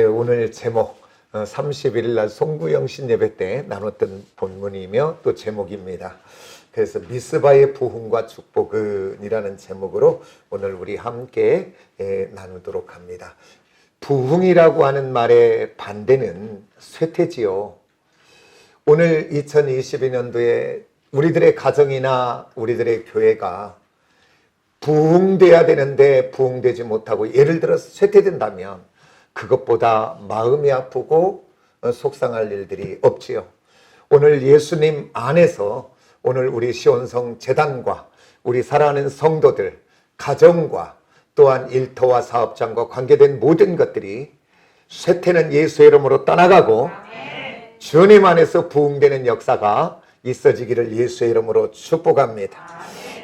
오늘 제목 30일 날 송구영신 예배 때 나눴던 본문이며 또 제목입니다. 그래서 미스바의 부흥과 축복은이라는 제목으로 오늘 우리 함께 나누도록 합니다. 부흥이라고 하는 말의 반대는 쇠퇴지요. 오늘 2022년도에 우리들의 가정이나 우리들의 교회가 부흥돼야 되는데 부흥되지 못하고 예를 들어서 쇠퇴된다면 그것보다 마음이 아프고 속상할 일들이 없지요. 오늘 예수님 안에서 오늘 우리 시온성 재단과 우리 사랑하는 성도들, 가정과 또한 일터와 사업장과 관계된 모든 것들이 쇠퇴는 예수의 이름으로 떠나가고 주님 안에서 부흥되는 역사가 있어지기를 예수의 이름으로 축복합니다.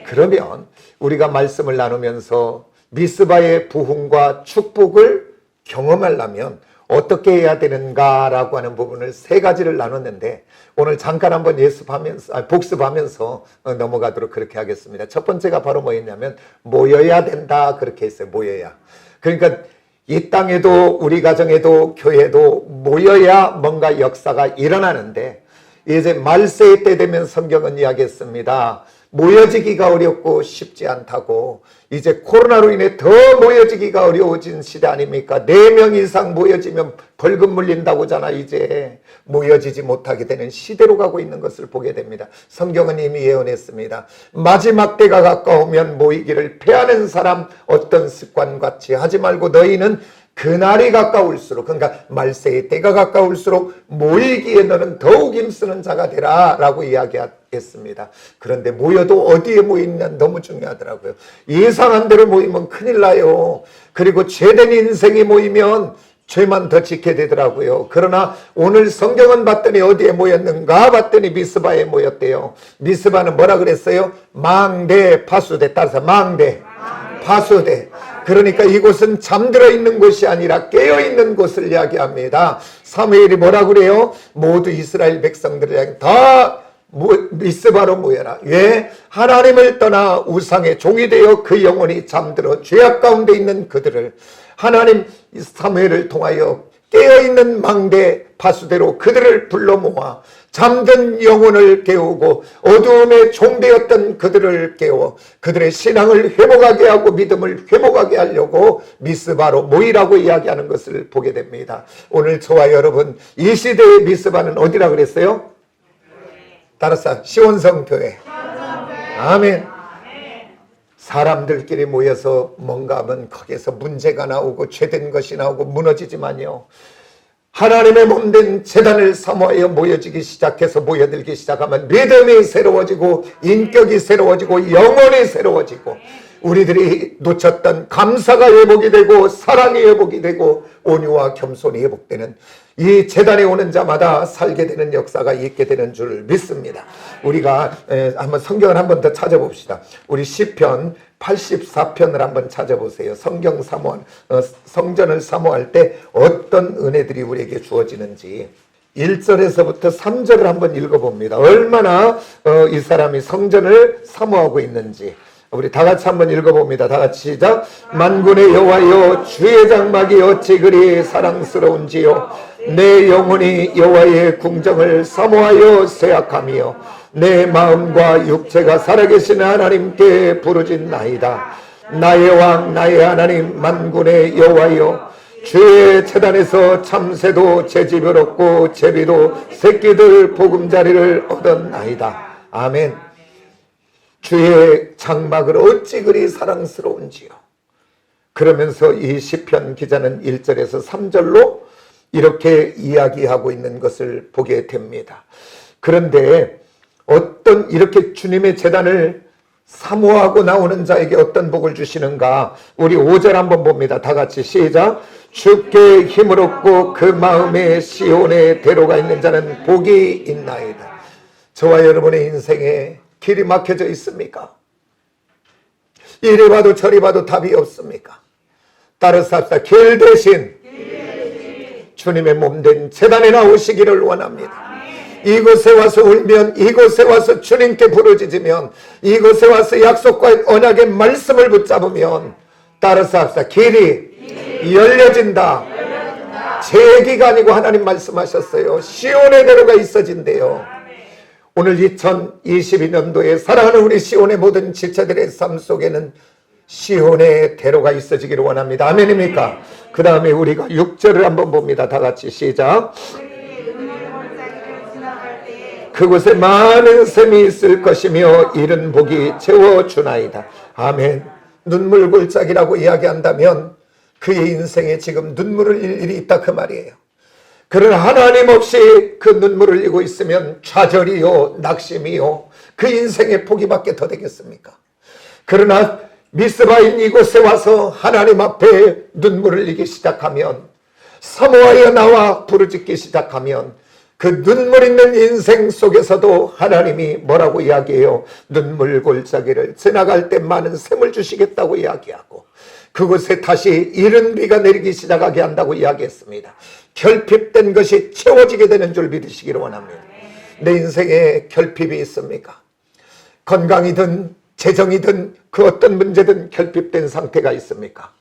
그러면 우리가 말씀을 나누면서 미스바의 부흥과 축복을 경험하려면 어떻게 해야 되는가라고 하는 부분을 세 가지를 나눴는데 오늘 잠깐 한번 복습하면서 넘어가도록 그렇게 하겠습니다. 첫 번째가 바로 뭐였냐면 모여야 된다 그렇게 했어요. 모여야. 그러니까 이 땅에도 우리 가정에도 교회도 모여야 뭔가 역사가 일어나는데 이제 말세의 때 되면 성경은 이야기했습니다. 모여지기가 어렵고 쉽지 않다고. 이제 코로나로 인해 더 모여지기가 어려워진 시대 아닙니까? 4명 이상 모여지면 벌금 물린다고잖아. 이제 모여지지 못하게 되는 시대로 가고 있는 것을 보게 됩니다. 성경은 이미 예언했습니다. 마지막 때가 가까우면 모이기를 패하는 사람 어떤 습관같이 하지 말고 너희는 그날이 가까울수록, 그러니까 말세의 때가 가까울수록 모이기에 너는 더욱 힘쓰는 자가 되라 라고 이야기했습니다. 그런데 모여도 어디에 모이냐 너무 중요하더라고요. 예상한 대로 모이면 큰일 나요. 그리고 죄된 인생이 모이면 죄만 더 짓게 되더라고요. 그러나 오늘 성경은 봤더니 어디에 모였는가 봤더니 미스바에 모였대요. 미스바는 뭐라 그랬어요? 망대 파수대. 따라서 망대 파수대. 그러니까 이곳은 잠들어 있는 곳이 아니라 깨어 있는 곳을 이야기합니다. 사무엘이 뭐라 그래요? 모두 이스라엘 백성들을 다 미스바로 모여라. 왜? 하나님을 떠나 우상의 종이 되어 그 영혼이 잠들어 죄악 가운데 있는 그들을 하나님 사무엘을 통하여 깨어있는 망대 파수대로 그들을 불러 모아 잠든 영혼을 깨우고 어두움에 종되었던 그들을 깨워 그들의 신앙을 회복하게 하고 믿음을 회복하게 하려고 미스바로 모이라고 이야기하는 것을 보게 됩니다. 오늘 저와 여러분 이 시대의 미스바는 어디라 그랬어요? 따라서 시온성 교회. 아멘. 사람들끼리 모여서 뭔가 하면 거기에서 문제가 나오고 죄된 것이 나오고 무너지지만요. 하나님의 몸된 재단을 사모하여 모여지기 시작해서 모여들기 시작하면 믿음이 새로워지고 인격이 새로워지고 영혼이 새로워지고 우리들이 놓쳤던 감사가 회복이 되고 사랑이 회복이 되고 온유와 겸손이 회복되는 이 재단에 오는 자마다 살게 되는 역사가 있게 되는 줄 믿습니다. 우리가 한번 성경을 한번 더 찾아봅시다. 우리 시편 84편을 한번 찾아보세요. 성전을 사모할 때 어떤 은혜들이 우리에게 주어지는지 1절에서부터 3절을 한번 읽어봅니다. 얼마나 이 사람이 성전을 사모하고 있는지 우리 다 같이 한번 읽어봅니다. 다 같이 시작. 만군의 여호와여 주의 장막이 어찌 그리 사랑스러운지요. 내 영혼이 여호와의 궁정을 사모하여 쇠약하며 내 마음과 육체가 살아계신 하나님께 부르짖나이다. 나의 왕 나의 하나님 만군의 여호와여 주의 제단에서 참새도 제집을 얻고 제비도 새끼들 보금자리를 얻었나이다. 아멘. 주의 장막을 어찌 그리 사랑스러운지요. 그러면서 이 시편 기자는 1절에서 3절로 이렇게 이야기하고 있는 것을 보게 됩니다. 그런데 어떤 이렇게 주님의 제단을 사모하고 나오는 자에게 어떤 복을 주시는가? 우리 5절 한번 봅니다. 다 같이 시작. 주께 힘을 얻고 그 마음에 시온에 대로가 있는 자는 복이 있나이다. 저와 여러분의 인생에 길이 막혀져 있습니까? 이리 봐도 저리 봐도 답이 없습니까? 따라서 합시다. 길 대신 주님의 몸된 제단에 나오시기를 원합니다. 이곳에 와서 울면 이곳에 와서 주님께 부르짖으면 이곳에 와서 약속과 언약의 말씀을 붙잡으면 따라서 합시다. 길이 열려진다. 제 얘기가 아니고 하나님 말씀하셨어요. 시온의 대로가 있어진대요. 오늘 2022년도에 사랑하는 우리 시온의 모든 지체들의 삶 속에는 시온의 대로가 있어지기를 원합니다. 아멘입니까? 그 다음에 우리가 6절을 한번 봅니다. 다 같이 시작. 그곳에 많은 샘이 있을 것이며 이른 복이 채워주나이다. 아멘. 눈물 골짜기라고 이야기한다면 그의 인생에 지금 눈물을 흘릴 일이 있다 그 말이에요. 그러나 하나님 없이 그 눈물을 흘리고 있으면 좌절이요 낙심이요 그 인생의 포기밖에 더 되겠습니까? 그러나 미스바인 이곳에 와서 하나님 앞에 눈물을 흘리기 시작하면, 사모하여 나와 부르짖기 시작하면 그 눈물 있는 인생 속에서도 하나님이 뭐라고 이야기해요? 눈물 골짜기를 지나갈 때 많은 샘을 주시겠다고 이야기하고 그곳에 다시 이른 비가 내리기 시작하게 한다고 이야기했습니다. 결핍된 것이 채워지게 되는 줄 믿으시기를 원합니다. 내 인생에 결핍이 있습니까? 건강이든 재정이든 그 어떤 문제든 결핍된 상태가 있습니까?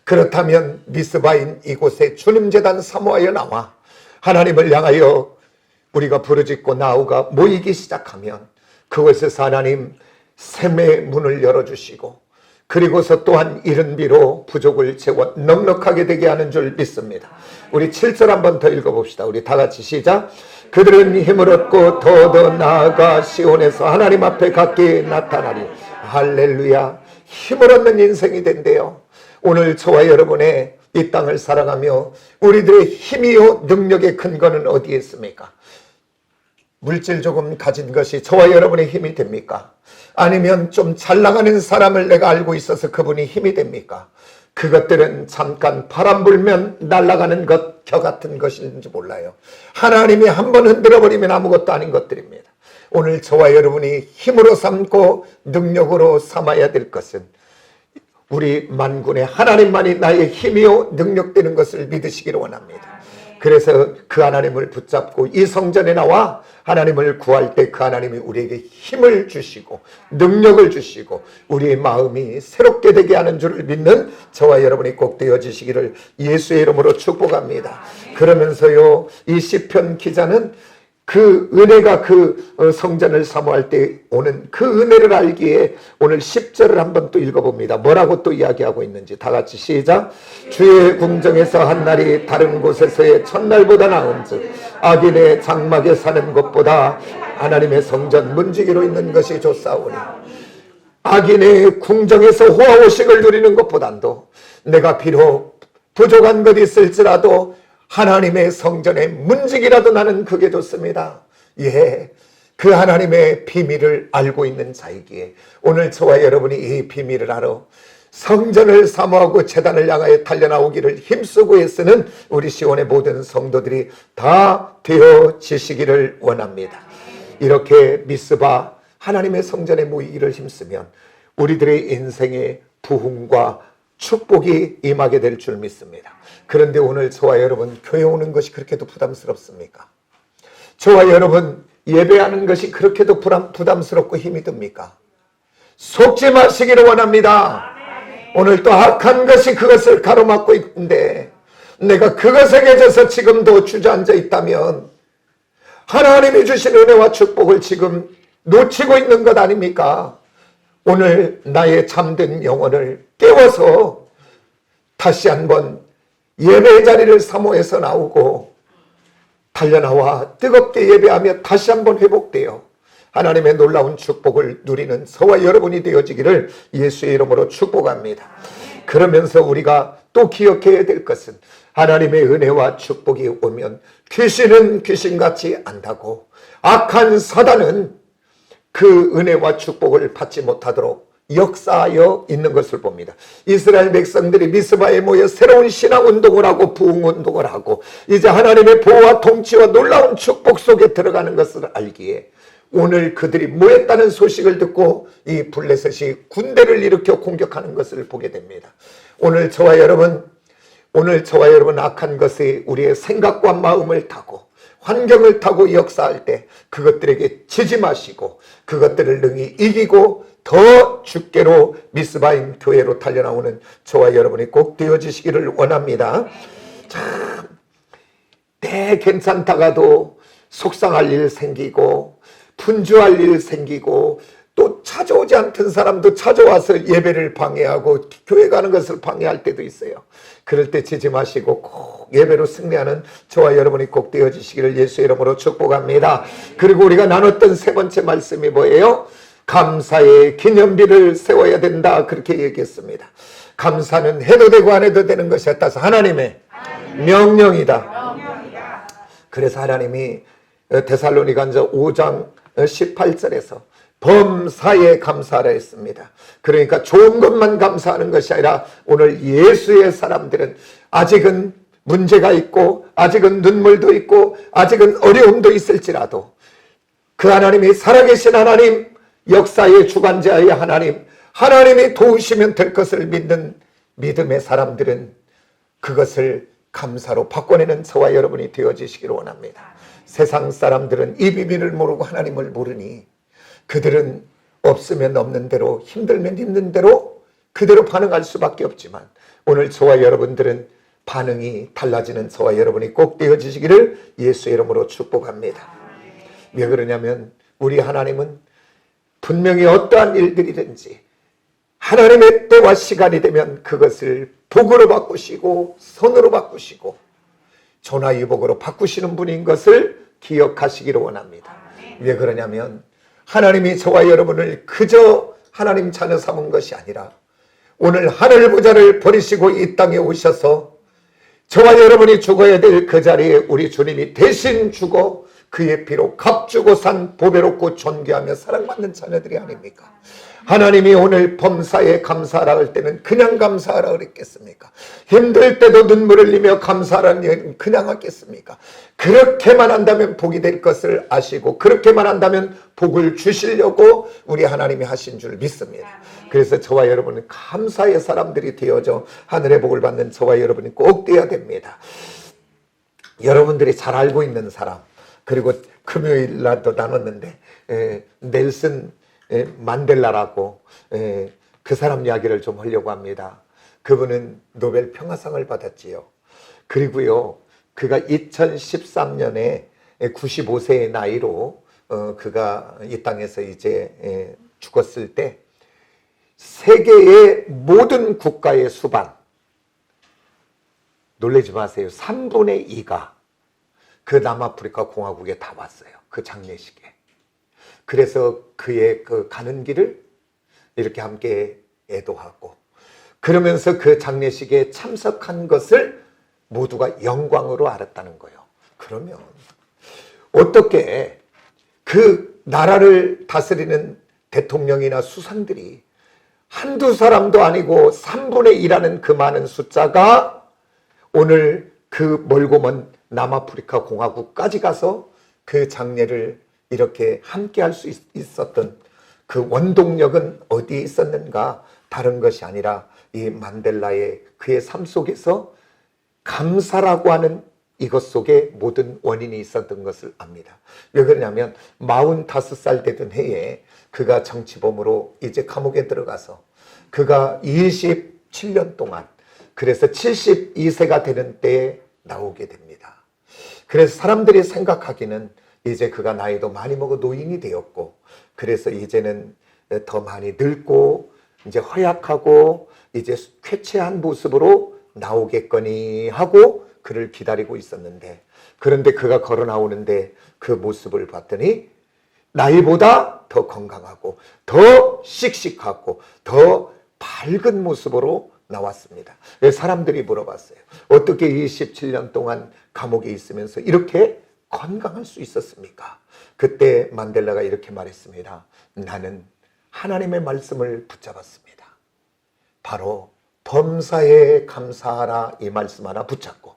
그렇다면 미스바인 이곳에 주님재단 사모하여 나와 하나님을 향하여 우리가 부르짖고 나우가 모이기 시작하면 그곳에서 하나님 샘의 문을 열어주시고 그리고서 또한 이른 비로 부족을 채워 넉넉하게 되게 하는 줄 믿습니다. 우리 7절 한번 더 읽어봅시다. 우리 다 같이 시작. 그들은 힘을 얻고 더더 나아가 시온에서 하나님 앞에 가까이 나타나리. 할렐루야. 힘을 얻는 인생이 된대요. 오늘 저와 여러분의 이 땅을 살아가며 우리들의 힘이요 능력의 근거는 어디에 있습니까? 물질 조금 가진 것이 저와 여러분의 힘이 됩니까? 아니면 좀 잘 나가는 사람을 내가 알고 있어서 그분이 힘이 됩니까? 그것들은 잠깐 바람 불면 날아가는 것, 겨 같은 것인지 몰라요. 하나님이 한번 흔들어버리면 아무것도 아닌 것들입니다. 오늘 저와 여러분이 힘으로 삼고 능력으로 삼아야 될 것은 우리 만군의 하나님만이 나의 힘이요 능력되는 것을 믿으시기를 원합니다. 그래서 그 하나님을 붙잡고 이 성전에 나와 하나님을 구할 때 그 하나님이 우리에게 힘을 주시고 능력을 주시고 우리의 마음이 새롭게 되게 하는 줄을 믿는 저와 여러분이 꼭 되어지시기를 예수의 이름으로 축복합니다. 그러면서요, 이 시편 기자는 그 은혜가 그 성전을 사모할 때 오는 그 은혜를 알기에 오늘 10절을 한번 또 읽어봅니다. 뭐라고 또 이야기하고 있는지 다 같이 시작. 주의 궁정에서 한 날이 다른 곳에서의 첫날보다 나은즉 악인의 장막에 사는 것보다 하나님의 성전 문지기로 있는 것이 좋사오니 악인의 궁정에서 호화호식을 누리는 것보단도 내가 비록 부족한 것 있을지라도 하나님의 성전의 문지기라도 나는 그게 좋습니다. 예, 그 하나님의 비밀을 알고 있는 자이기에 오늘 저와 여러분이 이 비밀을 알아 성전을 사모하고 제단을 향하여 달려나오기를 힘쓰고 애쓰는 우리 시온의 모든 성도들이 다 되어지시기를 원합니다. 이렇게 미스바 하나님의 성전에 모이기를 힘쓰면 우리들의 인생의 부흥과 축복이 임하게 될 줄 믿습니다. 그런데 오늘 저와 여러분 교회 오는 것이 그렇게도 부담스럽습니까? 저와 여러분 예배하는 것이 그렇게도 부담스럽고 힘이 듭니까? 속지 마시기를 원합니다. 오늘 또 악한 것이 그것을 가로막고 있는데 내가 그것에 계셔서 지금도 주저앉아 있다면 하나님이 주신 은혜와 축복을 지금 놓치고 있는 것 아닙니까? 오늘 나의 잠든 영혼을 깨워서 다시 한번 예배의 자리를 사모해서 나오고 달려나와 뜨겁게 예배하며 다시 한번 회복되어 하나님의 놀라운 축복을 누리는 저와 여러분이 되어지기를 예수의 이름으로 축복합니다. 그러면서 우리가 또 기억해야 될 것은 하나님의 은혜와 축복이 오면 귀신은 귀신같이 안다고 악한 사단은 그 은혜와 축복을 받지 못하도록 역사하여 있는 것을 봅니다. 이스라엘 백성들이 미스바에 모여 새로운 신앙운동을 하고 부흥운동을 하고 이제 하나님의 보호와 통치와 놀라운 축복 속에 들어가는 것을 알기에 오늘 그들이 모였다는 소식을 듣고 이 블레셋이 군대를 일으켜 공격하는 것을 보게 됩니다. 오늘 저와 여러분 악한 것이 우리의 생각과 마음을 타고 환경을 타고 역사할 때 그것들에게 지지 마시고 그것들을 능히 이기고 더 주께로 미스바인 교회로 달려나오는 저와 여러분이 꼭 되어지시기를 원합니다. 참 괜찮다가도 속상할 일 생기고 분주할 일 생기고 또 찾아오지 않던 사람도 찾아와서 예배를 방해하고 교회 가는 것을 방해할 때도 있어요. 그럴 때 지지 마시고 꼭 예배로 승리하는 저와 여러분이 꼭 되어지시기를 예수의 이름으로 축복합니다. 그리고 우리가 나눴던 세 번째 말씀이 뭐예요? 감사의 기념비를 세워야 된다, 그렇게 얘기했습니다. 감사는 해도 되고 안 해도 되는 것에 따라서 하나님의 명령이다. 그래서 하나님이 데살로니가서 5장 18절에서 범사에 감사하라 했습니다. 그러니까 좋은 것만 감사하는 것이 아니라 오늘 예수의 사람들은 아직은 문제가 있고 아직은 눈물도 있고 아직은 어려움도 있을지라도 그 하나님이 살아계신 하나님, 역사의 주관자의 하나님, 하나님이 도우시면 될 것을 믿는 믿음의 사람들은 그것을 감사로 바꿔내는 저와 여러분이 되어지시기를 원합니다. 세상 사람들은 이 비밀을 모르고 하나님을 모르니 그들은 없으면 없는 대로, 힘들면 힘든 대로 그대로 반응할 수밖에 없지만 오늘 저와 여러분들은 반응이 달라지는 저와 여러분이 꼭 되어지시기를 예수의 이름으로 축복합니다. 왜 그러냐면 우리 하나님은 분명히 어떠한 일들이든지 하나님의 때와 시간이 되면 그것을 복으로 바꾸시고 선으로 바꾸시고 전화위복으로 바꾸시는 분인 것을 기억하시기를 원합니다. 왜 그러냐면 하나님이 저와 여러분을 그저 하나님 자녀 삼은 것이 아니라 오늘 하늘 보좌를 버리시고 이 땅에 오셔서 저와 여러분이 죽어야 될 그 자리에 우리 주님이 대신 죽어 그의 피로 값주고 산 보배롭고 존귀하며 사랑받는 자녀들이 아닙니까? 하나님이 오늘 범사에 감사하라 할 때는 그냥 감사하라 그랬겠습니까? 힘들 때도 눈물을 흘리며 감사하라는 얘기는 그냥 하겠습니까? 그렇게만 한다면 복이 될 것을 아시고 그렇게만 한다면 복을 주시려고 우리 하나님이 하신 줄 믿습니다. 그래서 저와 여러분은 감사의 사람들이 되어져 하늘의 복을 받는 저와 여러분이 꼭 되어야 됩니다. 여러분들이 잘 알고 있는 사람, 그리고 금요일 날도 나눴는데 넬슨 만델라라고 그 사람 이야기를 좀 하려고 합니다. 그분은 노벨 평화상을 받았지요. 그리고요, 그가 2013년에 95세의 나이로 그가 이 땅에서 이제 죽었을 때 세계의 모든 국가의 수반, 놀라지 마세요, 3분의 2가 그 남아프리카 공화국에 다 왔어요. 그 장례식에. 그래서 그의 그 가는 길을 이렇게 함께 애도하고 그러면서 그 장례식에 참석한 것을 모두가 영광으로 알았다는 거예요. 그러면 어떻게 그 나라를 다스리는 대통령이나 수상들이 한두 사람도 아니고 3분의 2라는 그 많은 숫자가 오늘 그 멀고 먼 남아프리카 공화국까지 가서 그 장례를 이렇게 함께 할 수 있었던 그 원동력은 어디에 있었는가? 다른 것이 아니라 이 만델라의 그의 삶 속에서 감사라고 하는 이것 속에 모든 원인이 있었던 것을 압니다. 왜 그러냐면 45살 되던 해에 그가 정치범으로 이제 감옥에 들어가서 그가 27년 동안, 그래서 72세가 되는 때에 나오게 됩니다. 그래서 사람들이 생각하기는 이제 그가 나이도 많이 먹어 노인이 되었고 그래서 이제는 더 많이 늙고 이제 허약하고 이제 쾌체한 모습으로 나오겠거니 하고 그를 기다리고 있었는데, 그런데 그가 걸어 나오는데 그 모습을 봤더니 나이보다 더 건강하고 더 씩씩하고 더 밝은 모습으로 나왔습니다. 사람들이 물어봤어요. 어떻게 27년 동안 감옥에 있으면서 이렇게 건강할 수 있었습니까? 그때 만델라가 이렇게 말했습니다. 나는 하나님의 말씀을 붙잡았습니다. 바로 범사에 감사하라 이 말씀 하나 붙잡고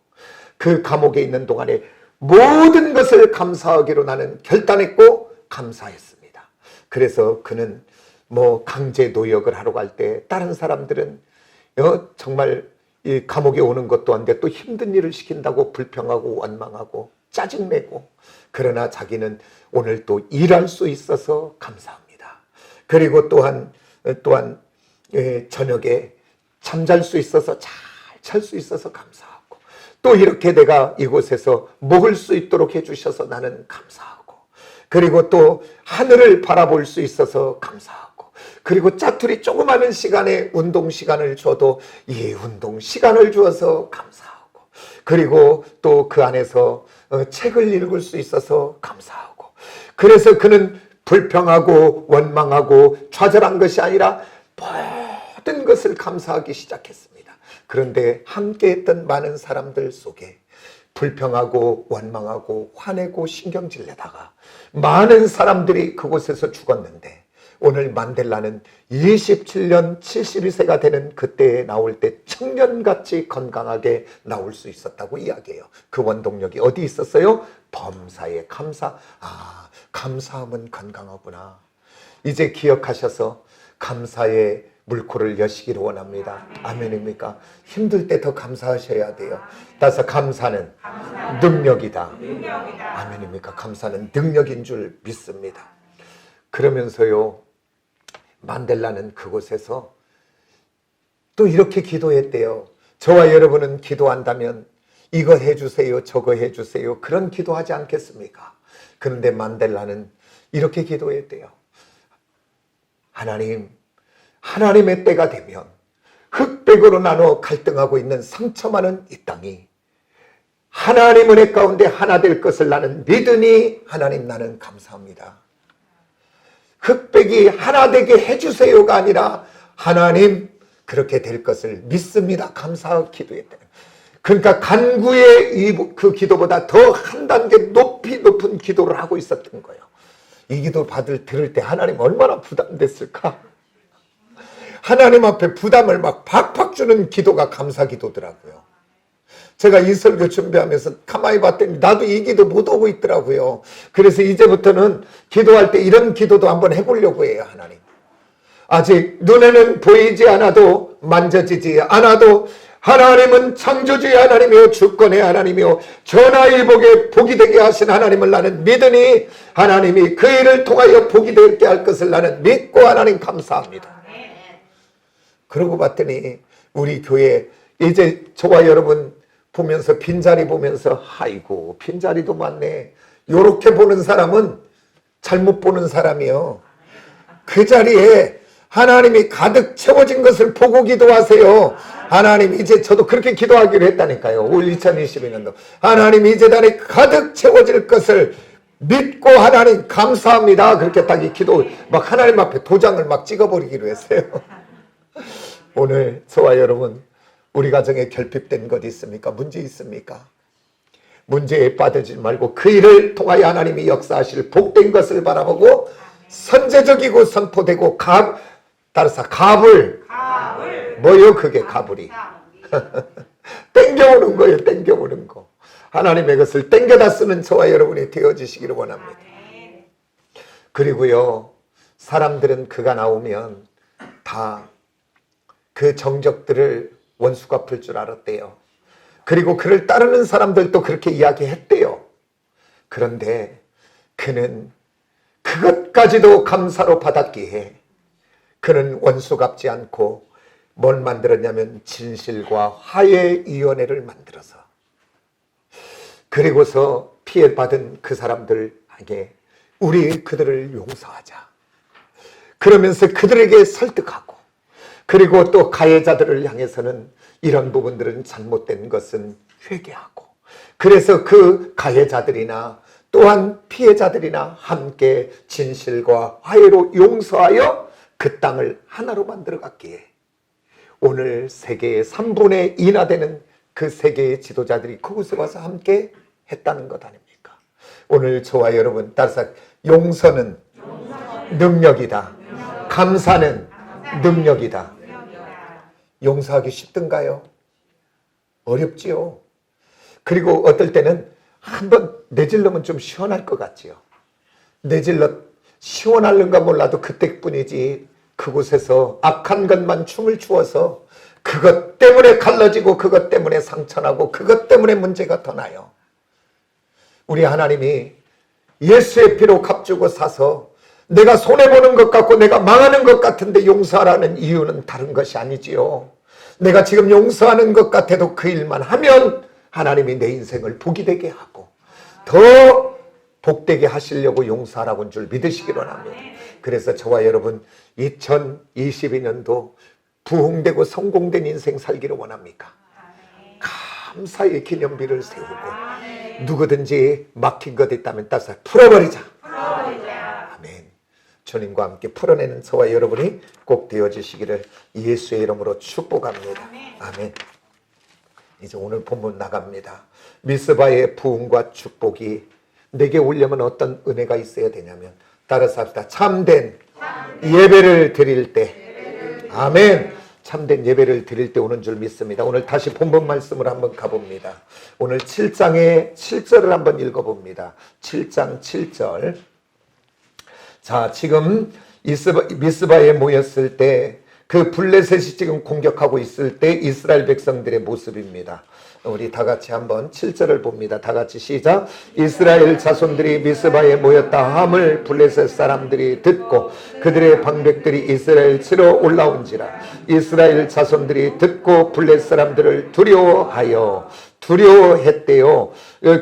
그 감옥에 있는 동안에 모든 것을 감사하기로 나는 결단했고 감사했습니다. 그래서 그는 뭐 강제 노역을 하러 갈 때 다른 사람들은 정말 이 감옥에 오는 것도 한데 또 힘든 일을 시킨다고 불평하고 원망하고 짜증내고, 그러나 자기는 오늘 또 일할 수 있어서 감사합니다. 그리고 또한 저녁에 잠잘 수 있어서 잘 잘 수 있어서 감사하고, 또 이렇게 내가 이곳에서 먹을 수 있도록 해주셔서 나는 감사하고, 그리고 또 하늘을 바라볼 수 있어서 감사하고, 그리고 짜투리 조그마한 시간에 운동 시간을 줘도 이 운동 시간을 주어서 감사하고, 그리고 또 그 안에서 책을 읽을 수 있어서 감사하고, 그래서 그는 불평하고 원망하고 좌절한 것이 아니라 모든 것을 감사하기 시작했습니다. 그런데 함께했던 많은 사람들 속에 불평하고 원망하고 화내고 신경질 내다가 많은 사람들이 그곳에서 죽었는데, 오늘 만델라는 27년 72세가 되는 그때에 나올 때 청년같이 건강하게 나올 수 있었다고 이야기해요. 그 원동력이 어디 있었어요? 범사에 감사. 감사하면 건강하구나. 이제 기억하셔서 감사의 물꼬를 여시기를 원합니다. 아멘입니까? 힘들 때 더 감사하셔야 돼요. 따라서 감사는 능력이다. 아멘입니까? 감사는 능력인 줄 믿습니다. 그러면서요, 만델라는 그곳에서 또 이렇게 기도했대요. 저와 여러분은 기도한다면 이거 해주세요, 저거 해주세요, 그런 기도하지 않겠습니까? 그런데 만델라는 이렇게 기도했대요. 하나님의 때가 되면 흑백으로 나눠 갈등하고 있는 상처 많은 이 땅이 하나님 은혜 가운데 하나 될 것을 나는 믿으니 하나님 나는 감사합니다. 흑백이 하나 되게 해주세요가 아니라 하나님 그렇게 될 것을 믿습니다. 감사하고 기도했대요. 그러니까 간구의 그 기도보다 더 한 단계 높은 기도를 하고 있었던 거예요. 이 기도 들을 때 하나님 얼마나 부담됐을까? 하나님 앞에 부담을 막 팍팍 주는 기도가 감사 기도더라고요. 제가 이 설교 준비하면서 가만히 봤더니 나도 이 기도 못 오고 있더라고요. 그래서 이제부터는 기도할 때 이런 기도도 한번 해보려고 해요. 하나님, 아직 눈에는 보이지 않아도 만져지지 않아도 하나님은 창조주의 하나님이요 주권의 하나님이요 전하일복에 복이 되게 하신 하나님을 나는 믿으니 하나님이 그 일을 통하여 복이 되게 할 것을 나는 믿고 하나님 감사합니다. 그러고 봤더니 우리 교회 이제 저와 여러분 보면서 빈자리 보면서 아이고 빈자리도 많네, 요렇게 보는 사람은 잘못 보는 사람이요. 그 자리에 하나님이 가득 채워진 것을 보고 기도하세요. 하나님 이제 저도 그렇게 기도하기로 했다니까요. 올 2022년도 하나님 이제 단에 가득 채워질 것을 믿고 하나님 감사합니다. 그렇게 딱 이 기도 막 하나님 앞에 도장을 막 찍어버리기로 했어요. 오늘 저와 여러분 우리 가정에 결핍된 것 있습니까? 문제 있습니까? 문제에 빠지지 말고 그 일을 통하여 하나님이 역사하실 복된 것을 바라보고 선제적이고 선포되고 따라서 갑을 뭐요? 그게 갑을이 땡겨오는 거예요. 땡겨오는 거. 하나님의 것을 땡겨다 쓰는 저와 여러분이 되어지시기를 원합니다. 그리고요, 사람들은 그가 나오면 다 그 정적들을 원수가 풀 줄 알았대요. 그리고 그를 따르는 사람들도 그렇게 이야기했대요. 그런데 그는 그것까지도 감사로 받았기에 그는 원수 갚지 않고 뭘 만들었냐면 진실과 화해위원회를 만들어서, 그리고서 피해받은 그 사람들에게 우리 그들을 용서하자 그러면서 그들에게 설득하고, 그리고 또 가해자들을 향해서는 이런 부분들은 잘못된 것은 회개하고, 그래서 그 가해자들이나 또한 피해자들이나 함께 진실과 화해로 용서하여 그 땅을 하나로 만들어 갔기에 오늘 세계의 3분의 2나 되는 그 세계의 지도자들이 그곳에 와서 함께 했다는 것 아닙니까? 오늘 저와 여러분 따라서 용서는 능력이다. 감사는 능력이다. 용서하기 쉽던가요? 어렵지요. 그리고 어떨 때는 한번 내질러면 좀 시원할 것 같지요. 시원할는가 몰라도 그때뿐이지 그곳에서 악한 것만 춤을 추어서 그것 때문에 갈라지고 그것 때문에 상처나고 그것 때문에 문제가 더 나요. 우리 하나님이 예수의 피로 값주고 사서 내가 손해보는 것 같고 내가 망하는 것 같은데 용서하라는 이유는 다른 것이 아니지요. 내가 지금 용서하는 것 같아도 그 일만 하면 하나님이 내 인생을 복이 되게 하고 더 복되게 하시려고 용서하라고 한 줄 믿으시기 원합니다. 그래서 저와 여러분 2022년도 부흥되고 성공된 인생 살기를 원합니까? 감사의 기념비를 세우고 누구든지 막힌 것 있다면 따서 풀어버리자. 아멘. 주님과 함께 풀어내는 저와 여러분이 꼭 되어주시기를 예수의 이름으로 축복합니다. 아멘. 이제 오늘 본문 나갑니다. 미스바의 부흥과 축복이 내게 오려면 어떤 은혜가 있어야 되냐면 따라서 합시다. 참된 예배를 드릴 때, 아멘. 참된 예배를 드릴 때 오는 줄 믿습니다. 오늘 다시 본문 말씀을 한번 가봅니다. 오늘 7장의 7절을 한번 읽어봅니다. 7장 7절. 자, 지금 미스바에 모였을 때 그 블레셋이 지금 공격하고 있을 때 이스라엘 백성들의 모습입니다. 우리 다 같이 한번 7절을 봅니다. 다 같이 시작. 이스라엘 자손들이 미스바에 모였다 함을 블레셋 사람들이 듣고 그들의 방백들이 이스라엘 치러 올라온지라. 이스라엘 자손들이 듣고 블레셋 사람들을 두려워했대요.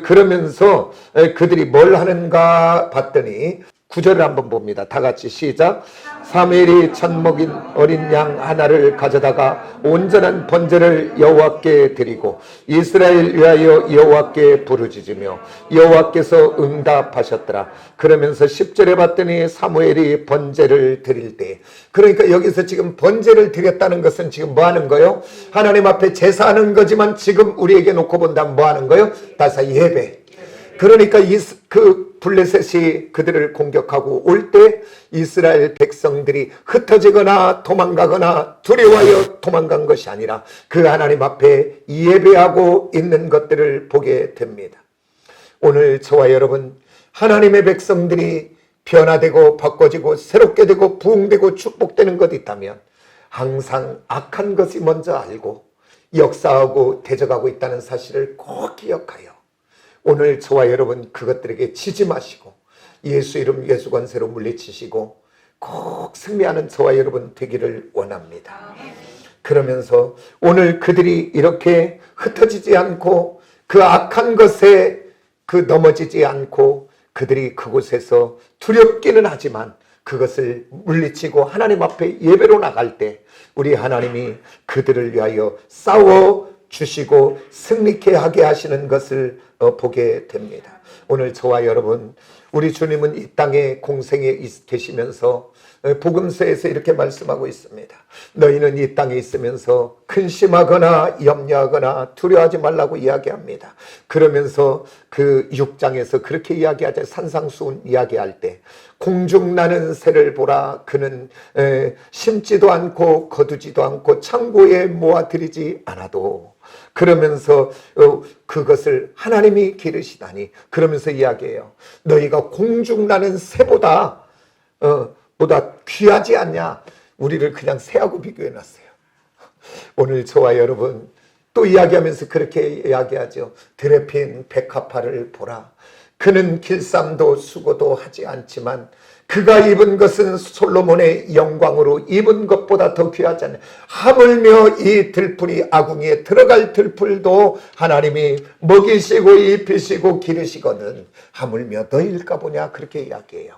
그러면서 그들이 뭘 하는가 봤더니 9절을 한번 봅니다. 다 같이 시작. 사무엘이 첫 먹인 어린 양 하나를 가져다가 온전한 번제를 여호와께 드리고 이스라엘 위하여 여호와께 부르짖으며 여호와께서 응답하셨더라. 그러면서 10절에 봤더니 사무엘이 번제를 드릴 때, 그러니까 여기서 지금 번제를 드렸다는 것은 지금 뭐 하는 거요? 하나님 앞에 제사하는 거지만 지금 우리에게 놓고 본다면 뭐 하는 거요? 다시 예배. 그러니까 그 블레셋이 그들을 공격하고 올 때 이스라엘 백성들이 흩어지거나 도망가거나 두려워하여 도망간 것이 아니라 그 하나님 앞에 예배하고 있는 것들을 보게 됩니다. 오늘 저와 여러분 하나님의 백성들이 변화되고 바꿔지고 새롭게 되고 부흥되고 축복되는 것 있다면 항상 악한 것이 먼저 알고 역사하고 대적하고 있다는 사실을 꼭 기억하여 오늘 저와 여러분 그것들에게 치지 마시고 예수 이름 예수 권세로 물리치시고 꼭 승리하는 저와 여러분 되기를 원합니다. 그러면서 오늘 그들이 이렇게 흩어지지 않고 그 악한 것에 넘어지지 않고 그들이 그곳에서 두렵기는 하지만 그것을 물리치고 하나님 앞에 예배로 나갈 때 우리 하나님이 그들을 위하여 싸워 주시고 승리케 하게 하시는 것을 보게 됩니다. 오늘 저와 여러분 우리 주님은 이 땅에 공생에 계시면서 복음서에서 이렇게 말씀하고 있습니다. 너희는 이 땅에 있으면서 근심하거나 염려하거나 두려워하지 말라고 이야기합니다. 그러면서 그 6장에서 그렇게 이야기하자. 산상수훈 이야기할 때 공중 나는 새를 보라. 그는 심지도 않고 거두지도 않고 창고에 모아들이지 않아도 그러면서 그것을 하나님이 기르시다니. 그러면서 이야기해요. 너희가 공중 나는 새보다 보다 귀하지 않냐. 우리를 그냥 새하고 비교해 놨어요. 오늘 저와 여러분 또 이야기하면서 그렇게 이야기하죠. 들에 핀 백합화를 보라. 그는 길쌈도 수고도 하지 않지만 그가 입은 것은 솔로몬의 영광으로 입은 것보다 더 귀하지 않냐. 하물며 이 들풀이 아궁이에 들어갈 들풀도 하나님이 먹이시고 입히시고 기르시거든 하물며 너희일까 보냐. 그렇게 이야기해요.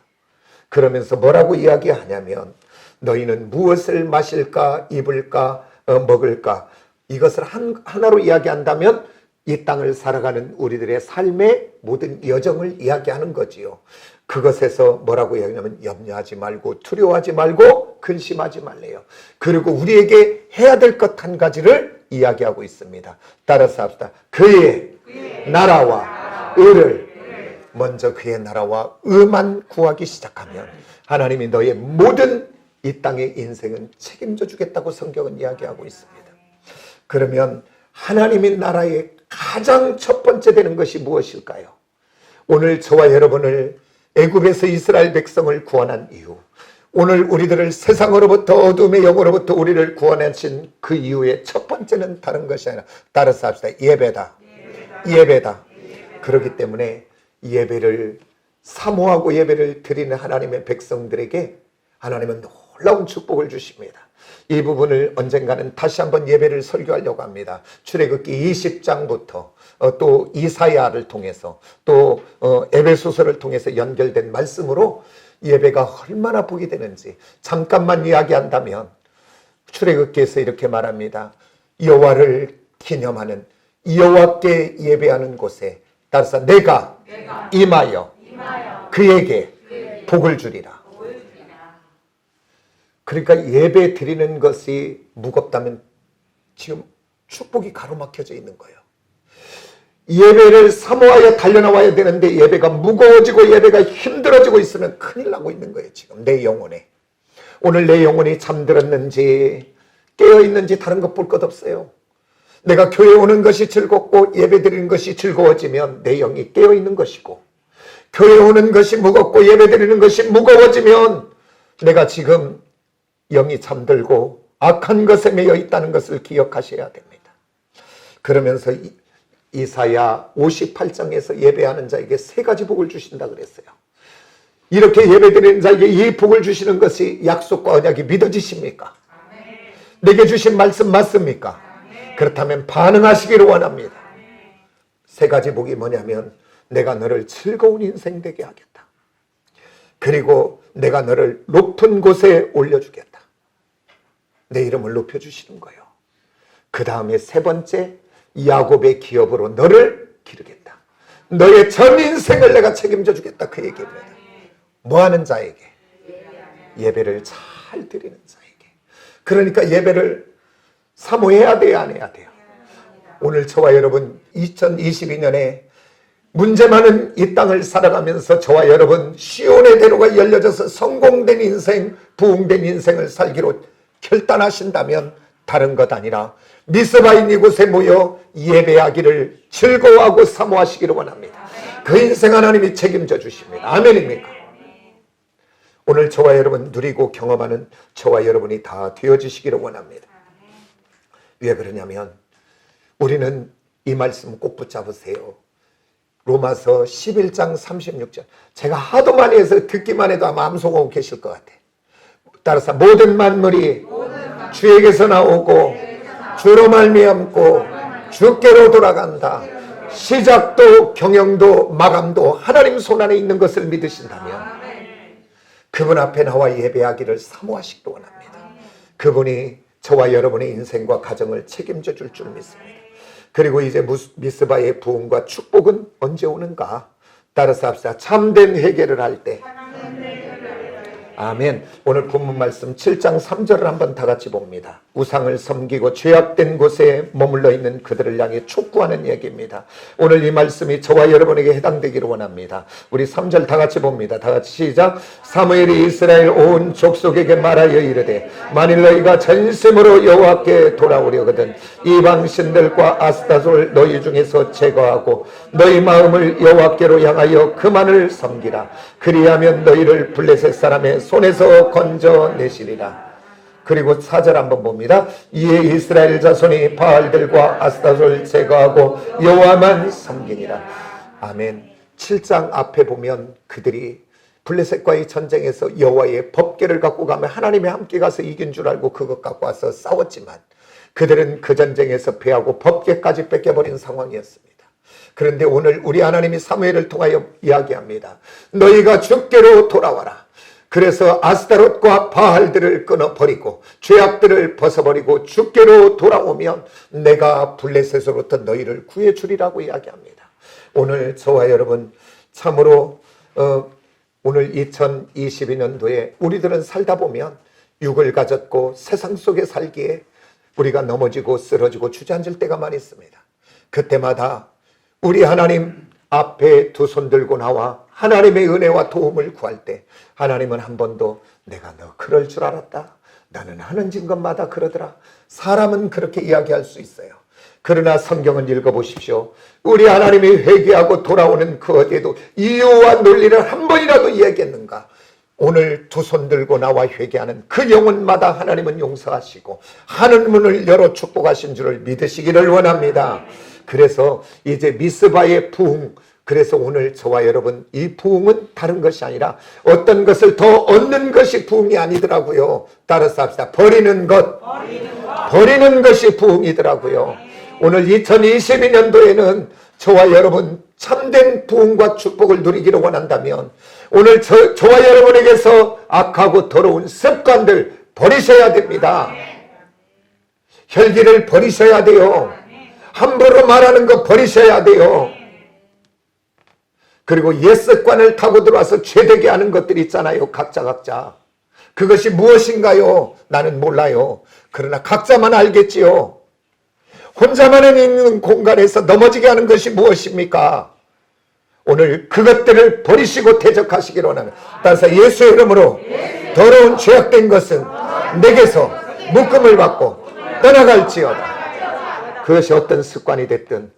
그러면서 뭐라고 이야기하냐면 너희는 무엇을 마실까 입을까 먹을까 이것을 하나로 이야기한다면 이 땅을 살아가는 우리들의 삶의 모든 여정을 이야기하는 거지요. 그것에서 뭐라고 이야기하냐면 염려하지 말고 두려워하지 말고 근심하지 말래요. 그리고 우리에게 해야 될 것 한 가지를 이야기하고 있습니다. 따라서 합시다. 그의 나라와 의를 먼저 그의 나라와 의만 구하기 시작하면 하나님이 너의 모든 이 땅의 인생은 책임져 주겠다고 성경은 이야기하고 있습니다. 그러면 하나님의 나라의 가장 첫 번째 되는 것이 무엇일까요? 오늘 저와 여러분을 애굽에서 이스라엘 백성을 구원한 이유, 오늘 우리들을 세상으로부터 어둠의 영으로부터 우리를 구원하신 그 이유의 첫 번째는 다른 것이 아니라 따라서 합시다. 예배다. 그렇기 때문에 예배를 사모하고 예배를 드리는 하나님의 백성들에게 하나님은 놀라운 축복을 주십니다. 이 부분을 언젠가는 다시 한번 예배를 설교하려고 합니다. 출애굽기 20장부터 또 이사야를 통해서 또 에베소서를 통해서 연결된 말씀으로 예배가 얼마나 복이 되는지 잠깐만 이야기한다면, 출애굽기에서 이렇게 말합니다. 여호와를 기념하는, 여호와께 예배하는 곳에 따라서 내가 임하여 그에게 복을 주리라. 그러니까 예배 드리는 것이 무겁다면 지금 축복이 가로막혀져 있는 거예요. 예배를 사모하여 달려나와야 되는데 예배가 무거워지고 예배가 힘들어지고 있으면 큰일 나고 있는 거예요. 지금 내 영혼에. 오늘 내 영혼이 잠들었는지 깨어있는지 다른 것 볼 것 없어요. 내가 교회 오는 것이 즐겁고 예배 드리는 것이 즐거워지면 내 영이 깨어있는 것이고, 교회 오는 것이 무겁고 예배 드리는 것이 무거워지면 내가 지금 영이 잠들고 악한 것에 매여 있다는 것을 기억하셔야 됩니다. 그러면서 이사야 58장에서 예배하는 자에게 세 가지 복을 주신다 그랬어요. 이렇게 예배드리는 자에게 이 복을 주시는 것이 약속과 언약이 믿어지십니까? 내게 주신 말씀 맞습니까? 그렇다면 반응하시기를 원합니다. 세 가지 복이 뭐냐면, 내가 너를 즐거운 인생 되게 하겠다. 그리고 내가 너를 높은 곳에 올려주겠다. 내 이름을 높여주시는 거예요. 그 다음에 세 번째, 야곱의 기업으로 너를 기르겠다. 너의 전 인생을 내가 책임져 주겠다. 그 얘기입니다. 뭐 하는 자에게? 예배를 잘 드리는 자에게. 그러니까 예배를 사모해야 돼요, 안 해야 돼요? 오늘 저와 여러분 2022년에 문제 많은 이 땅을 살아가면서 저와 여러분 시온의 대로가 열려져서 성공된 인생, 부흥된 인생을 살기로 결단하신다면 다른 것 아니라 미스바인 이곳에 모여 예배하기를 즐거워하고 사모하시기를 원합니다. 그 인생 하나님이 책임져 주십니다. 아멘입니까? 오늘 저와 여러분 누리고 경험하는 저와 여러분이 다 되어지시기를 원합니다. 왜 그러냐면 우리는 이 말씀 꼭 붙잡으세요. 로마서 11장 36절. 제가 하도 많이 해서 듣기만 해도 아마 암송하고 계실 것 같아요. 따라서 모든 만물이 주에게서 나오고 주로 말미암고 주께로 돌아간다. 시작도 경영도 마감도 하나님 손안에 있는 것을 믿으신다면 그분 앞에 나와 예배하기를 사모하시기도 원합니다. 그분이 저와 여러분의 인생과 가정을 책임져 줄 줄 믿습니다. 그리고 이제 미스바의 부흥과 축복은 언제 오는가? 따라서 합시다. 참된 회개를 할 때. 아멘. 오늘 본문 말씀 7장 3절을 한번 다 같이 봅니다. 우상을 섬기고 죄악된 곳에 머물러 있는 그들을 향해 촉구하는 얘기입니다. 오늘 이 말씀이 저와 여러분에게 해당되기를 원합니다. 우리 3절 다 같이 봅니다. 다 같이 시작. 사무엘이 이스라엘 온 족속에게 말하여 이르되 만일 너희가 전심으로 여호와께 돌아오려거든 이방 신들과 아스타솔 너희 중에서 제거하고 너희 마음을 여호와께로 향하여 그만을 섬기라. 그리하면 너희를 블레셋 사람의 손에서 건져내시리라. 그리고 4절 한번 봅니다. 이에 이스라엘 자손이 바알들과 아스타솔 제거하고 여호와만 섬기니라. 아멘. 7장 앞에 보면 그들이 블레셋과의 전쟁에서 여호와의 법궤를 갖고 가면 하나님의 함께 가서 이긴 줄 알고 그것 갖고 와서 싸웠지만 그들은 그 전쟁에서 패하고 법궤까지 뺏겨버린 상황이었습니다. 그런데 오늘 우리 하나님이 사무엘을 통하여 이야기합니다. 너희가 주께로 돌아와라. 그래서 아스타롯과 바알들을 끊어버리고 죄악들을 벗어버리고 주께로 돌아오면 내가 블레셋으로부터 너희를 구해주리라고 이야기합니다. 오늘 저와 여러분 참으로 오늘 2022년도에 우리들은 살다 보면 육을 가졌고 세상 속에 살기에 우리가 넘어지고 쓰러지고 주저앉을 때가 많이 있습니다. 그때마다 우리 하나님 앞에 두 손 들고 나와 하나님의 은혜와 도움을 구할 때 하나님은 한 번도 내가 너 그럴 줄 알았다. 나는 하는 것마다 그러더라. 사람은 그렇게 이야기할 수 있어요. 그러나 성경은 읽어보십시오. 우리 하나님이 회개하고 돌아오는 그 어디에도 이유와 논리를 한 번이라도 이야기했는가? 오늘 두 손 들고 나와 회개하는 그 영혼마다 하나님은 용서하시고 하늘 문을 열어 축복하신 줄을 믿으시기를 원합니다. 그래서 이제 미스바의 부흥, 그래서 오늘 저와 여러분 이 부흥은 다른 것이 아니라 어떤 것을 더 얻는 것이 부흥이 아니더라고요. 따라서 합시다. 버리는 것이 부흥이더라고요. 오늘 2022년도에는 저와 여러분 참된 부흥과 축복을 누리기를 원한다면 오늘 저와 여러분에게서 악하고 더러운 습관들 버리셔야 됩니다. 혈기를 버리셔야 돼요. 함부로 말하는 거 버리셔야 돼요. 그리고 옛 습관을 타고 들어와서 죄되게 하는 것들이 있잖아요. 각자. 그것이 무엇인가요? 나는 몰라요. 그러나 각자만 알겠지요. 혼자만 있는 공간에서 넘어지게 하는 것이 무엇입니까? 오늘 그것들을 버리시고 대적하시기를 원합니다. 따라서 예수의 이름으로 더러운 죄악된 것은 내게서 묶음을 받고 떠나갈지어다. 그것이 어떤 습관이 됐든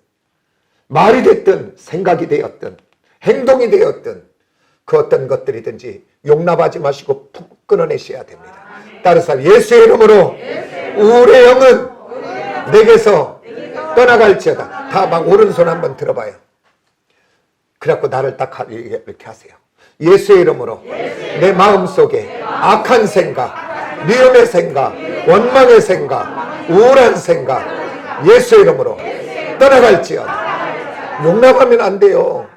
말이 됐든 생각이 되었든 행동이 되었든 그 어떤 것들이든지 용납하지 마시고 푹 끊어내셔야 됩니다. 따라서 예수의 이름으로 우울의 영은 내게서 떠나갈지어다. 다 막 오른손 한번 들어봐요. 그래갖고 나를 딱 이렇게 하세요. 예수의 이름으로 내 마음속에 악한 생각, 미움의 생각, 원망의 생각, 우울한 생각 예수의 이름으로 떠나갈지어다. 용납하면 안 돼요.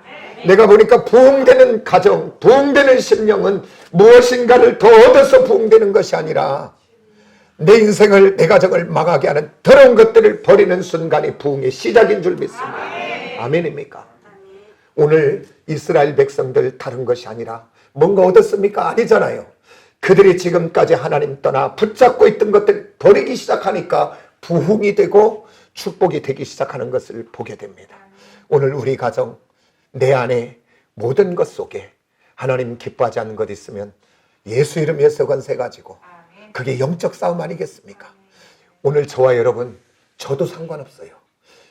내가 보니까 부흥되는 가정, 부흥되는 심령은 무엇인가를 더 얻어서 부흥되는 것이 아니라 내 인생을, 내 가정을 망하게 하는 더러운 것들을 버리는 순간이 부흥의 시작인 줄 믿습니다. 아멘입니까? 오늘 이스라엘 백성들 다른 것이 아니라 뭔가 얻었습니까? 아니잖아요. 그들이 지금까지 하나님 떠나 붙잡고 있던 것들 버리기 시작하니까 부흥이 되고 축복이 되기 시작하는 것을 보게 됩니다. 오늘 우리 가정, 내 안에 모든 것 속에 하나님 기뻐하지 않는 것 있으면 예수 이름 예수 권세 가지고 그게 영적 싸움 아니겠습니까? 오늘 저와 여러분, 저도 상관없어요.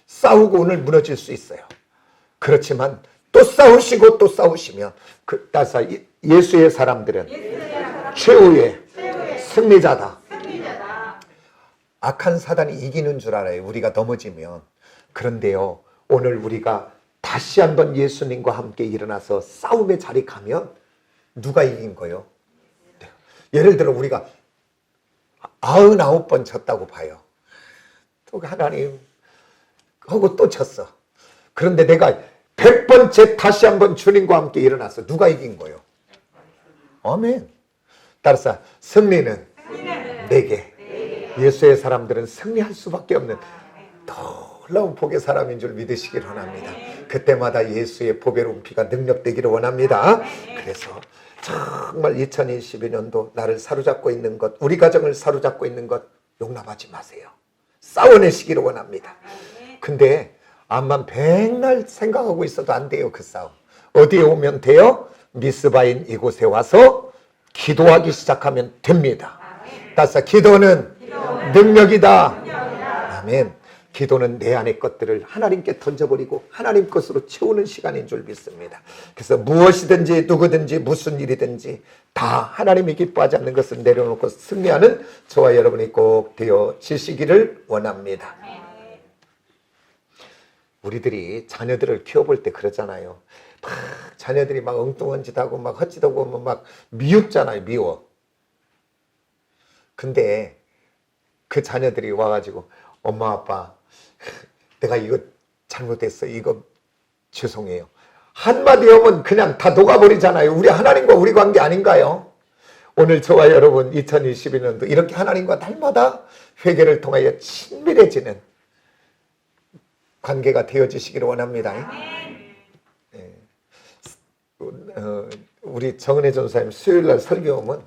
싸우고 오늘 무너질 수 있어요. 그렇지만 또 싸우시고 또 싸우시면 따라서 예수의 사람들은 최후의 승리자다. 악한 사단이 이기는 줄 알아요. 우리가 넘어지면. 그런데요, 오늘 우리가 다시 한번 예수님과 함께 일어나서 싸움의 자리 가면 누가 이긴 거예요? 예를 들어 우리가 99번 졌다고 봐요. 또 하나님 하고 또 졌어. 그런데 내가 100번째 다시 한번 주님과 함께 일어나서 누가 이긴 거예요? 아멘. 따라서 승리는 내게. 예수의 사람들은 승리할 수밖에 없는 놀라운 복의 사람인 줄 믿으시길 원합니다. 그때마다 예수의 보배로운 피가 능력되기를 원합니다. 그래서 정말 2022년도 나를 사로잡고 있는 것, 우리 가정을 사로잡고 있는 것 용납하지 마세요. 싸워내시기를 원합니다. 근데 암만 백날 생각하고 있어도 안 돼요. 그 싸움. 어디에 오면 돼요? 미스바인 이곳에 와서 기도하기 시작하면 됩니다. 따라서 기도는 능력이다. 아멘. 기도는 내 안의 것들을 하나님께 던져버리고 하나님 것으로 채우는 시간인 줄 믿습니다. 그래서 무엇이든지 누구든지 무슨 일이든지 다 하나님이 기뻐하지 않는 것을 내려놓고 승리하는 저와 여러분이 꼭 되어지시기를 원합니다. 우리들이 자녀들을 키워볼 때 그러잖아요. 막 자녀들이 막 엉뚱한 짓 하고 막 헛짓하고 하면 막 미웃잖아요. 미워. 근데 그 자녀들이 와가지고 엄마 아빠 내가 이거 잘못했어. 이거 죄송해요. 한마디 하면 그냥 다 녹아버리잖아요. 우리 하나님과 우리 관계 아닌가요? 오늘 저와 여러분 2022년도 이렇게 하나님과 날마다 회개를 통하여 친밀해지는 관계가 되어지시기를 원합니다. 네. 우리 정은혜 전사님 수요일날 설교 오면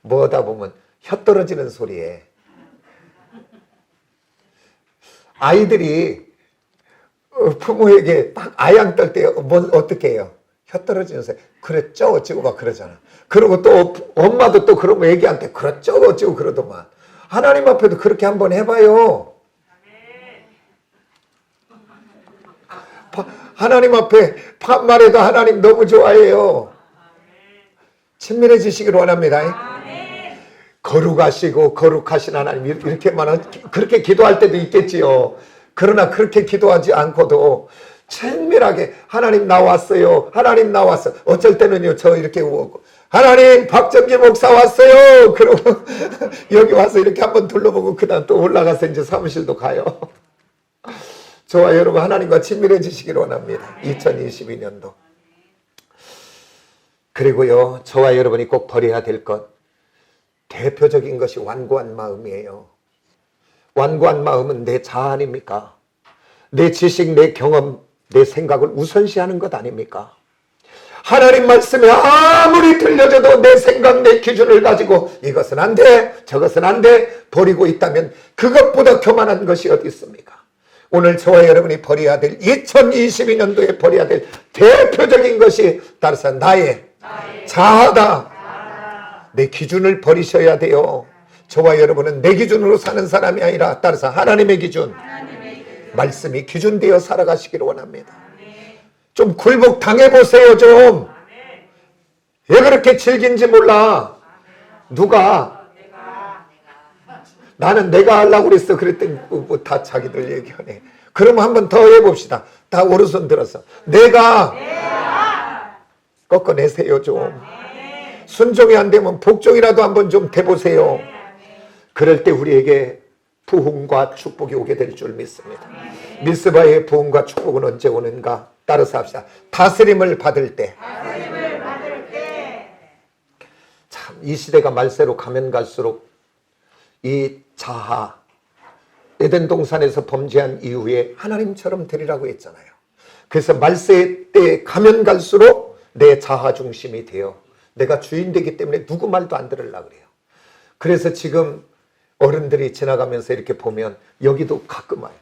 뭐하다 보면 혀 떨어지는 소리에 아이들이 부모에게 딱 아양 떨 때 어떻게 해요? 혀 떨어지는 소리 그랬죠 어쩌고 막 그러잖아. 그리고 또 엄마도 또 그러면 애기한테 그랬죠 어쩌고 그러더만. 하나님 앞에도 그렇게 한번 해봐요. 하나님 앞에 반말해도 하나님 너무 좋아해요. 친밀해지시길 원합니다. 거룩하시고 거룩하신 하나님 이렇게만 그렇게 기도할 때도 있겠지요. 그러나 그렇게 기도하지 않고도 친밀하게 하나님 나왔어요. 하나님 나왔어. 어쩔 때는요 저 이렇게 오고 하나님 박정기 목사 왔어요. 그러고 여기 와서 이렇게 한번 둘러보고 그다음 또 올라가서 이제 사무실도 가요. 저와 여러분 하나님과 친밀해지시길 원합니다. 2022년도. 그리고요 저와 여러분이 꼭 버려야 될 것 대표적인 것이 완고한 마음이에요. 완고한 마음은 내 자아 아닙니까? 내 지식, 내 경험, 내 생각을 우선시하는 것 아닙니까? 하나님 말씀에 아무리 들려져도 내 생각, 내 기준을 가지고 이것은 안 돼, 저것은 안 돼 버리고 있다면 그것보다 교만한 것이 어디 있습니까? 오늘 저와 여러분이 버려야 될 2022년도에 버려야 될 대표적인 것이 따라서 나의 자아다. 내 기준을 버리셔야 돼요. 저와 여러분은 내 기준으로 사는 사람이 아니라 따라서 하나님의 기준, 말씀이 기준되어 살아가시기를 원합니다. 좀 굴복 당해보세요. 좀. 왜 그렇게 즐긴지 몰라. 누가 나는 내가 하려고 그랬어 그랬더니 뭐 다 자기들 얘기하네. 그러면 한번 더 해봅시다. 다 오른손 들어서 내가 꺾어내세요. 좀 순종이 안 되면 복종이라도 한번 좀 돼보세요. 그럴 때 우리에게 부흥과 축복이 오게 될 줄 믿습니다. 미스바의 부흥과 축복은 언제 오는가? 따라서 합시다. 다스림을 받을 때. 참, 이 시대가 말세로 가면 갈수록 이 자아, 에덴 동산에서 범죄한 이후에 하나님처럼 되리라고 했잖아요. 그래서 말세 때 가면 갈수록 내 자아 중심이 되어 내가 주인 되기 때문에 누구 말도 안 들으려고 그래요. 그래서 지금 어른들이 지나가면서 이렇게 보면 여기도 가끔 와요.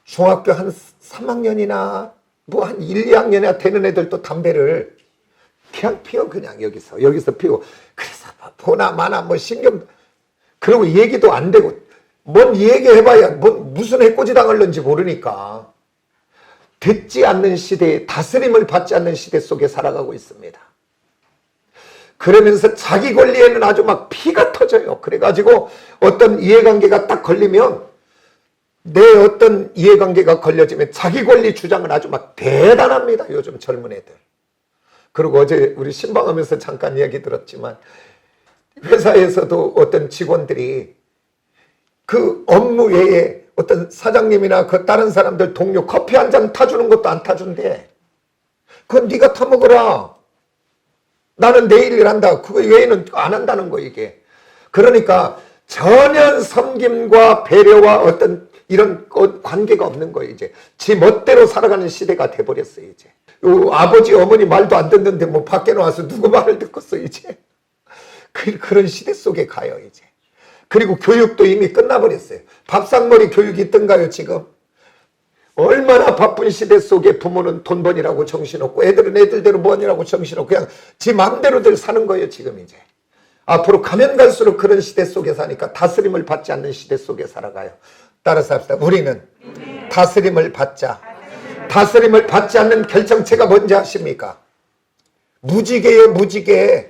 중학교 한 3학년이나 뭐 한 1, 2학년이나 되는 애들도 담배를 그냥 피워. 그냥 여기서 피우고. 그래서 보나 마나 뭐 신경, 그리고 얘기도 안 되고 뭔 얘기해봐야 무슨 해코지 당할는지 모르니까 듣지 않는 시대에, 다스림을 받지 않는 시대 속에 살아가고 있습니다. 그러면서 자기 권리에는 아주 막 피가 터져요. 그래가지고 어떤 이해관계가 딱 걸리면, 내 어떤 이해관계가 걸려지면 자기 권리 주장은 아주 막 대단합니다. 요즘 젊은 애들. 그리고 어제 우리 신방하면서 잠깐 이야기 들었지만 회사에서도 어떤 직원들이 그 업무 외에 어떤 사장님이나 그 다른 사람들 동료 커피 한 잔 타주는 것도 안 타준대. 그건 네가 타먹어라. 나는 내일 일한다. 그거 외에는 안 한다는 거 이게. 그러니까 전혀 섬김과 배려와 어떤 이런 관계가 없는 거예요. 이제 지 멋대로 살아가는 시대가 돼버렸어요. 이제 아버지 어머니 말도 안 듣는데 뭐 밖에 나와서 누구 말을 듣겠어 이제. 그런 시대 속에 가요 이제. 그리고 교육도 이미 끝나버렸어요. 밥상머리 교육이 있던가요 지금? 얼마나 바쁜 시대 속에 부모는 돈 버니라고 정신없고 애들은 애들대로 뭐니라고 정신없고 그냥 지 마음대로들 사는 거예요 지금 이제. 앞으로 가면 갈수록 그런 시대 속에 사니까 다스림을 받지 않는 시대 속에 살아가요. 따라서 합시다. 우리는 다스림을 받자. 다스림을 받지 않는 결정체가 뭔지 아십니까? 무지개예요. 무지개.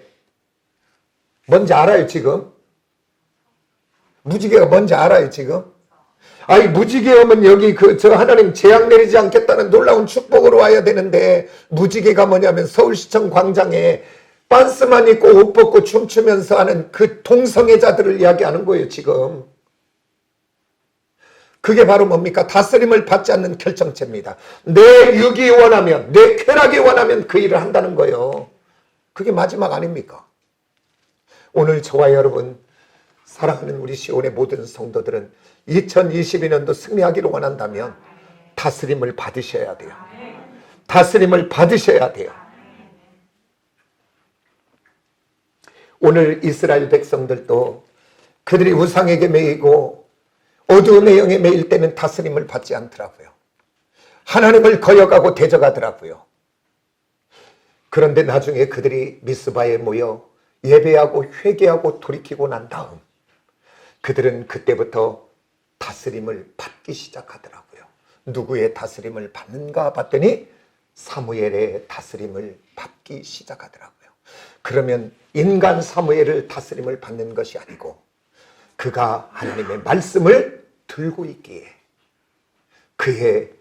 뭔지 알아요 지금? 무지개가 뭔지 알아요 지금? 아니 무지개 오면 여기 저 하나님 재앙 내리지 않겠다는 놀라운 축복으로 와야 되는데, 무지개가 뭐냐면 서울시청 광장에 빤스만 입고 옷 벗고 춤추면서 하는 그 동성애자들을 이야기하는 거예요 지금. 그게 바로 뭡니까? 다스림을 받지 않는 결정체입니다. 내 육이 원하면, 내 쾌락이 원하면 그 일을 한다는 거예요. 그게 마지막 아닙니까? 오늘 저와 여러분, 사랑하는 우리 시온의 모든 성도들은 2022년도 승리하기를 원한다면 다스림을 받으셔야 돼요. 다스림을 받으셔야 돼요. 오늘 이스라엘 백성들도 그들이 우상에게 매이고 어두움의 영에 매일 때는 다스림을 받지 않더라고요. 하나님을 거역하고 대적하더라고요. 그런데 나중에 그들이 미스바에 모여 예배하고 회개하고 돌이키고 난 다음 그들은 그때부터 다스림을 받기 시작하더라고요. 누구의 다스림을 받는가 봤더니 사무엘의 다스림을 받기 시작하더라고요. 그러면 인간 사무엘을 다스림을 받는 것이 아니고 그가 하나님의 말씀을 들고 있기에 그의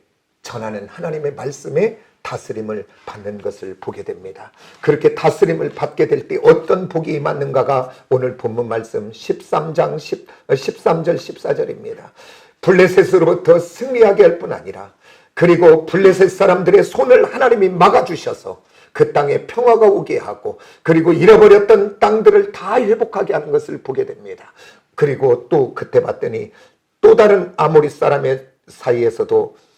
전하는 하나님의 말씀에 다스림을 받는 것을 보게 됩니다. 그렇게 다스림을 받게 될 때 어떤 복이 임하는가가 오늘 본문 말씀 13절 14절입니다. 블레셋으로부터 승리하게 할 뿐 아니라 그리고 블레셋 사람들의 손을 하나님이 막아주셔서 그 땅에 평화가 오게 하고 그리고 잃어버렸던 땅들을 다 회복하게 하는 것을 보게 됩니다. 그리고 또 그때 봤더니 또 다른 아모리 사람의 사이에서도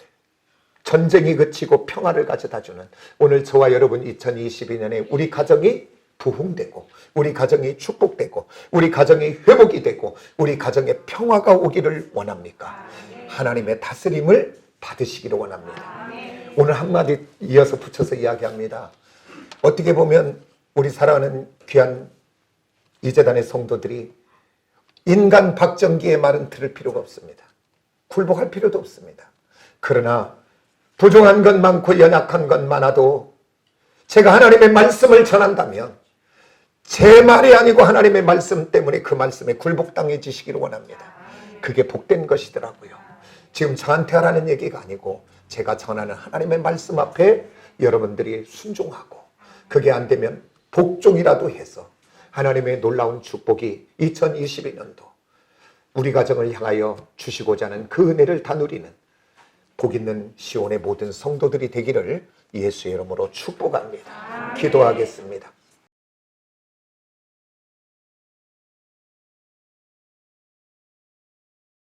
전쟁이 그치고 평화를 가져다주는 오늘 저와 여러분 2022년에 우리 가정이 부흥되고 우리 가정이 축복되고 우리 가정이 회복이 되고 우리 가정에 평화가 오기를 원합니까? 하나님의 다스림을 받으시기를 원합니다. 오늘 한마디 이어서 붙여서 이야기합니다. 어떻게 보면 우리 사랑하는 귀한 이재단의 성도들이 인간 박정기의 말은 들을 필요가 없습니다. 굴복할 필요도 없습니다. 그러나 부족한 것 많고 연약한 것 많아도 제가 하나님의 말씀을 전한다면 제 말이 아니고 하나님의 말씀 때문에 그 말씀에 굴복당해지시기를 원합니다. 그게 복된 것이더라고요. 지금 저한테 하라는 얘기가 아니고 제가 전하는 하나님의 말씀 앞에 여러분들이 순종하고 그게 안 되면 복종이라도 해서 하나님의 놀라운 축복이 2022년도 우리 가정을 향하여 주시고자 하는 그 은혜를 다 누리는 복 있는 시온의 모든 성도들이 되기를 예수의 이름으로 축복합니다. 기도하겠습니다.